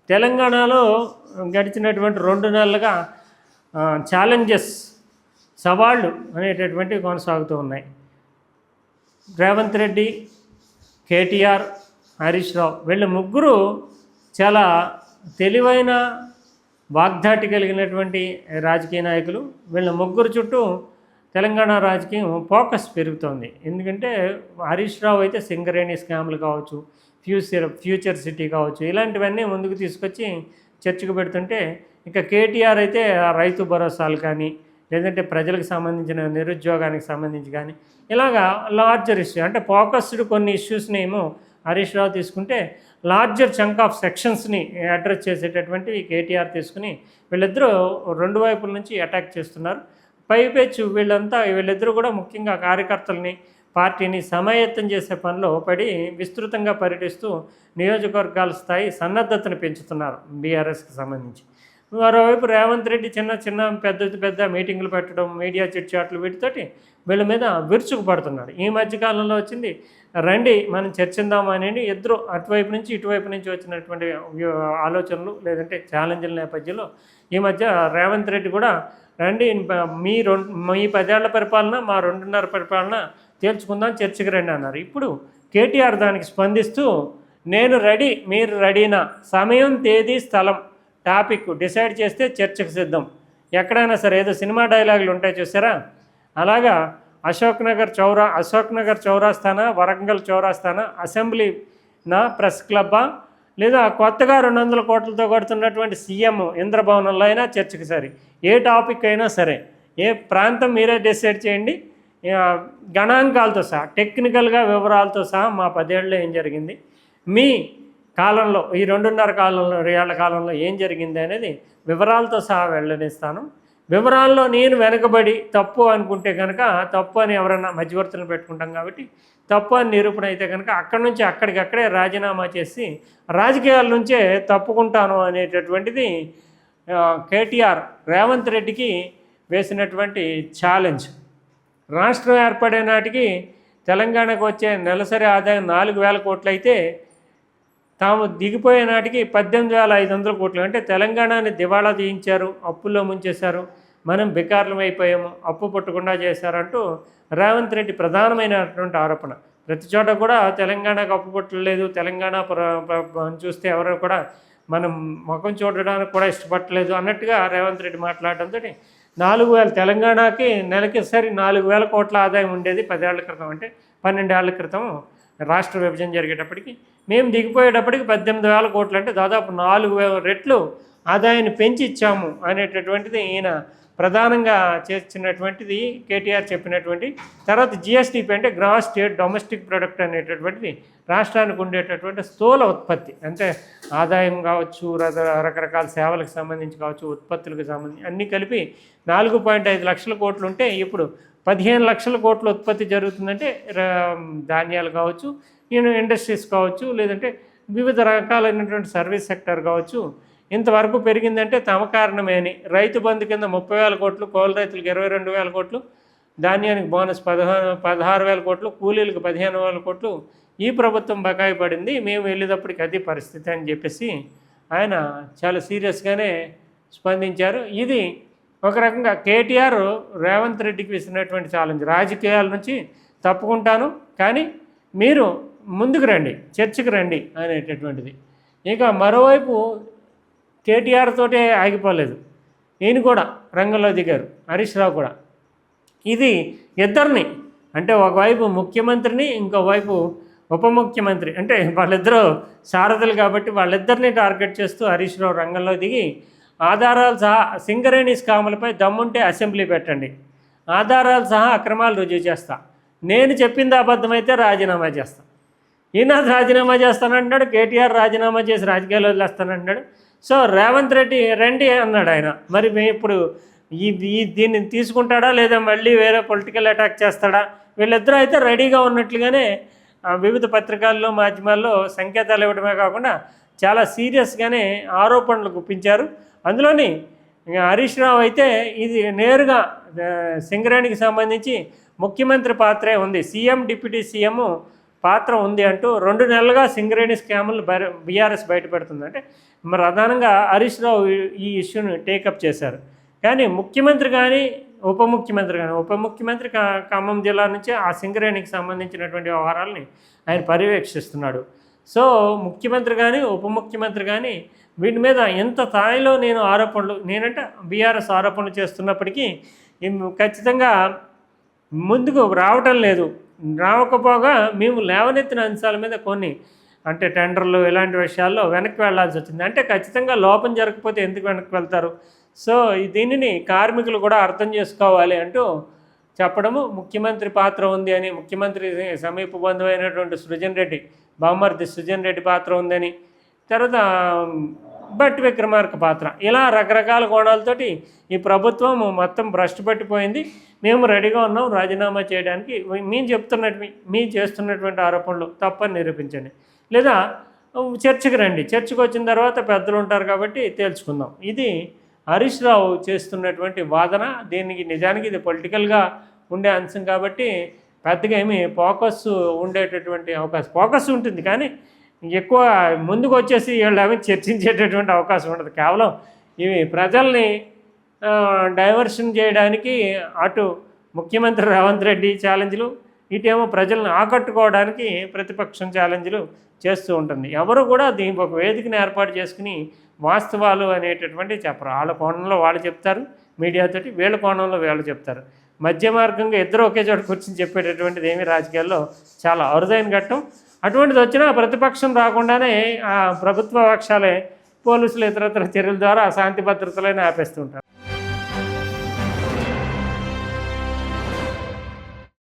తెలంగాణలో గడిచినటువంటి 2 నెలలుగా ఛాలెంజెస్, సవాళ్ళు అనేటటువంటివి కొనసాగుతూ ఉన్నాయి. రేవంత్ రెడ్డి, కేటీఆర్, హరీష్ రావు వీళ్ళ ముగ్గురు చాలా తెలివైన వాగ్దాటి కలిగినటువంటి రాజకీయ నాయకులు. వీళ్ళ ముగ్గురు చుట్టూ తెలంగాణ రాజకీయం ఫోకస్ పెరుగుతోంది. ఎందుకంటే హరీష్ రావు అయితే సింగరేణి స్కామ్లు కావచ్చు, ఫ్యూచర్ సిటీ కావచ్చు, ఇలాంటివన్నీ ముందుకు తీసుకొచ్చి చర్చకు పెడుతుంటే, ఇక కేటీఆర్ అయితే రైతు భరోసాలు కానీ, లేదంటే ప్రజలకు సంబంధించిన నిరుద్యోగానికి సంబంధించి కానీ, ఇలాగా లార్జర్ ఇష్యూ అంటే ఫోకస్డ్ కొన్ని ఇష్యూస్ని ఏమో హరీష్ రావు తీసుకుంటే, లార్జర్ చంక్ ఆఫ్ సెక్షన్స్ని అడ్రస్ చేసేటటువంటివి కేటీఆర్ తీసుకుని వీళ్ళిద్దరూ 2 వైపుల నుంచి అటాక్ చేస్తున్నారు. పైపెచ్చు వీళ్ళిద్దరూ కూడా ముఖ్యంగా కార్యకర్తల్ని, పార్టీని సమాయత్తం చేసే పనిలో పడి విస్తృతంగా పర్యటిస్తూ నియోజకవర్గాల స్థాయి సన్నద్ధతను పెంచుతున్నారు బీఆర్ఎస్కి సంబంధించి. మరోవైపు రేవంత్ రెడ్డి చిన్న పెద్ద మీటింగులు పెట్టడం, మీడియా చిట్చాట్లు, వీటితోటి వీళ్ళ మీద విరుచుకుపడుతున్నాడు. ఈ మధ్యకాలంలో వచ్చింది, రండి మనం చర్చిందామని ఇద్దరు అటువైపు నుంచి ఇటువైపు నుంచి వచ్చినటువంటి ఆలోచనలు లేదంటే ఛాలెంజ్ల నేపథ్యంలో ఈ మధ్య రేవంత్ రెడ్డి కూడా, రండి మీ 10 ఏళ్ల పరిపాలన, మా 2.5 పరిపాలన తేల్చుకుందాం, చర్చకు రండి అన్నారు. ఇప్పుడు కేటీఆర్ దానికి స్పందిస్తూ, నేను రెడీ, మీరు రెడీనా, సమయం, తేదీ, స్థలం, టాపిక్ డిసైడ్ చేస్తే చర్చకు సిద్ధం. ఎక్కడైనా సరే, ఏదో సినిమా డైలాగులు ఉంటాయి చూసారా, అలాగా అశోక్ నగర్ చౌరాస్తానా, వరంగల్ చౌరాస్తానా, అసెంబ్లీనా, ప్రెస్ క్లబ్బా, లేదా కొత్తగా 200 కోట్లతో కడుతున్నటువంటి సీఎం ఇంద్రభవనంలో అయినా చర్చకు సరే, ఏ టాపిక్ అయినా సరే, ఏ ప్రాంతం మీరే డిసైడ్ చేయండి, గణాంకాలతో సహా, టెక్నికల్గా వివరాలతో సహా మా 10 ఏళ్ళలో ఏం జరిగింది, మీ కాలంలో ఈ 2.5 ఏళ్ల కాలంలో ఏం జరిగింది అనేది వివరాలతో సహా వెళ్ళనిస్తాను. వివరాల్లో నేను వెనకబడి తప్పు అనుకుంటే కనుక, తప్పు అని ఎవరైనా మధ్యవర్తులను పెట్టుకుంటాం కాబట్టి, తప్పు అని నిరూపణ అయితే కనుక అక్కడి నుంచి అక్కడికక్కడే రాజీనామా చేసి రాజకీయాల నుంచే తప్పుకుంటాను అనేటటువంటిది కేటీఆర్ రేవంత్ రెడ్డికి వేసినటువంటి ఛాలెంజ్. రాష్ట్రం ఏర్పడే నాటికి తెలంగాణకు వచ్చే నెలసరి ఆదాయం 4,000 కోట్లు అయితే, తాము దిగిపోయే నాటికి 18,500 కోట్లు. అంటే తెలంగాణని దివాళా తీయించారు, అప్పుల్లో ముంచేశారు, మనం బికార్లం అయిపోయాము, అప్పు పుట్టకుండా చేశారంటూ రేవంత్ రెడ్డి ప్రధానమైనటువంటి ఆరోపణ. ప్రతి చోట కూడా తెలంగాణకు అప్పు పుట్టలేదు, తెలంగాణ చూస్తే ఎవరు కూడా మనం ముఖం చూడడానికి కూడా ఇష్టపడలేదు అన్నట్టుగా రేవంత్ రెడ్డి మాట్లాడడంతో 4,000 తెలంగాణకి నెలకి సరి 4,000 కోట్ల ఆదాయం ఉండేది 10 ఏళ్ల క్రితం. అంటే 12 ఏళ్ల క్రితం రాష్ట్ర విభజన జరిగేటప్పటికి, మేము దిగిపోయేటప్పటికి 18,000 కోట్లు, అంటే దాదాపు 4,000 రెట్లు ఆదాయాన్ని పెంచి ఇచ్చాము అనేటటువంటిది ఈయన ప్రధానంగా చేసినటువంటిది కేటీఆర్ చెప్పినటువంటి. తర్వాత జిఎస్డిపి అంటే గ్రాస్ స్టేట్ డొమెస్టిక్ ప్రొడక్ట్ అనేటటువంటిది రాష్ట్రానికి ఉండేటటువంటి స్థూల ఉత్పత్తి, అంటే ఆదాయం కావచ్చు, రకరకాల సేవలకు సంబంధించి కావచ్చు, ఉత్పత్తులకు సంబంధించి అన్నీ కలిపి 4.5 లక్షల కోట్లు ఉంటే, ఇప్పుడు 15 లక్షల కోట్ల ఉత్పత్తి జరుగుతుందంటే ధాన్యాలు కావచ్చు, ఇండస్ట్రీస్ కావచ్చు, లేదంటే వివిధ రకాలైనటువంటి సర్వీస్ సెక్టర్ కావచ్చు, ఇంతవరకు పెరిగిందంటే తమ కారణమే అని. రైతు బంధు కింద 30,000 కోట్లు, కౌలు రైతులకు 22,000 కోట్లు, ధాన్యానికి బోనస్ 16,000 కోట్లు, కూలీలకు 15,000 కోట్లు ఈ ప్రభుత్వం బకాయి పడింది, మేము వెళ్ళేటప్పటికి అది పరిస్థితి అని చెప్పేసి ఆయన చాలా సీరియస్గానే స్పందించారు. ఇది ఒక రకంగా కేటీఆర్ రేవంత్ రెడ్డికి వేసినటువంటి ఛాలెంజ్. రాజకీయాల నుంచి తప్పుకుంటాను, కానీ మీరు ముందుకు రండి, చర్చకు రండి అనేటటువంటిది. ఇక మరోవైపు కేటీఆర్ తోటే ఆగిపోలేదు, ఈయన కూడా రంగంలో దిగారు, హరీష్ రావు కూడా. ఇది ఇద్దరిని, అంటే ఒకవైపు ముఖ్యమంత్రిని, ఇంకోవైపు ఉప ముఖ్యమంత్రి, అంటే వాళ్ళిద్దరూ సారథులు కాబట్టి వాళ్ళిద్దరిని టార్గెట్ చేస్తూ హరీష్ రావు రంగంలో దిగి, ఆధారాలు సహా సింగరేణి స్కాములపై దమ్ముంటే అసెంబ్లీ పెట్టండి, ఆధారాలు సహా అక్రమాలు రుజువు చేస్తా, నేను చెప్పింది అబద్ధమైతే రాజీనామా చేస్తా. ఈయన రాజీనామా చేస్తానంటున్నాడు, కేటీఆర్ రాజీనామా చేసి రాజకీయాలు వదిలేస్తానంటున్నాడు. సో రేవంత్ రెడ్డి రండి అన్నాడు ఆయన. మరి ఇప్పుడు దీన్ని తీసుకుంటాడా లేదా మళ్ళీ వేరే పొలిటికల్ అటాక్ చేస్తాడా? వీళ్ళిద్దరూ అయితే రెడీగా ఉన్నట్లుగానే వివిధ పత్రికల్లో, మాధ్యమాల్లో సంకేతాలు ఇవ్వడమే కాకుండా చాలా సీరియస్గానే ఆరోపణలు గుప్పించారు. అందులోని హరీష్ రావు అయితే ఇది నేరుగా సింగరేణికి సంబంధించి ముఖ్యమంత్రి పాత్రే ఉంది, సీఎం డిప్యూటీ సీఎం పాత్ర ఉంది అంటూ 2 నెలలుగా సింగరేణి స్కాములు బీఆర్ఎస్ బయటపెడుతుంది. అంటే ప్రధానంగా హరీష్ రావు ఈ ఇష్యూని టేకప్ చేశారు. కానీ ముఖ్యమంత్రి కానీ ఉప ముఖ్యమంత్రి ఖమ్మం జిల్లా నుంచి ఆ సింగరేణికి సంబంధించినటువంటి వ్యవహారాలని ఆయన పర్యవేక్షిస్తున్నాడు. సో ముఖ్యమంత్రి కానీ ఉప ముఖ్యమంత్రి కానీ వీటి మీద ఎంత స్థాయిలో నేనంటే బీఆర్ఎస్ ఆరోపణలు చేస్తున్నప్పటికీ ఖచ్చితంగా ముందుకు రావటం లేదు. రావకపోగా మేము లేవనెత్తిన అంశాల మీద కొన్ని అంటే టెండర్లు ఇలాంటి విషయాల్లో వెనక్కి వెళ్లాల్సి వచ్చింది. అంటే ఖచ్చితంగా లోపం జరగకపోతే ఎందుకు వెనక్కి వెళ్తారు? సో దీనిని కార్మికులు కూడా అర్థం చేసుకోవాలి అంటూ చెప్పడము, ముఖ్యమంత్రి పాత్ర ఉంది అని, ముఖ్యమంత్రి సమీప బంధువైనటువంటి బామ్మర్ది సృజన్ రెడ్డి పాత్ర ఉందని, తర్వాత భట్టి విక్రమార్క పాత్ర, ఇలా రకరకాల కోణాలతోటి ఈ ప్రభుత్వం మొత్తం భ్రష్టు పట్టిపోయింది. మేము రెడీగా ఉన్నాం రాజీనామా చేయడానికి. మేము చేస్తున్నటువంటి ఆరోపణలు తప్పని నిరూపించండి, లేదా చర్చకు రండి, చర్చకు వచ్చిన తర్వాత పెద్దలు ఉంటారు కాబట్టి తేల్చుకుందాం. ఇది హరీష్ రావు చేస్తున్నటువంటి వాదన. దీనికి నిజానికి ఇది పొలిటికల్గా ఉండే అంశం కాబట్టి పెద్దగా ఏమి ఉండేటటువంటి ఫోకస్ ఉంటుంది, కానీ ఎక్కువ ముందుకు వచ్చేసి వీళ్ళు చర్చించేటటువంటి అవకాశం ఉండదు. కేవలం ఇవి ప్రజల్ని డైవర్షన్ చేయడానికి అటు ముఖ్యమంత్రి రేవంత్ రెడ్డి ఛాలెంజ్లు, ఇటేమో ప్రజలను ఆకట్టుకోవడానికి ప్రతిపక్షం ఛాలెంజ్లు చేస్తూ ఉంటుంది. ఎవరు కూడా దీనికి ఒక వేదికను ఏర్పాటు చేసుకుని వాస్తవాలు అనేటటువంటివి చెప్పరు. వాళ్ళ కోణంలో వాళ్ళు చెప్తారు మీడియాతోటి, వీళ్ళ కోణంలో వీళ్ళు చెప్తారు. మధ్య మార్గంగా ఇద్దరు ఒకే చోట కూర్చొని చెప్పేటటువంటిది ఏమీ రాజకీయాల్లో చాలా అరుదైన ఘట్టం. అటువంటిది వచ్చినా ప్రతిపక్షం రాకుండానే ఆ ప్రభుత్వ పక్షాలే పోలీసులు ఇతరత్ర చర్యల ద్వారా శాంతి భద్రతలైన ఆపేస్తూ ఉంటారు.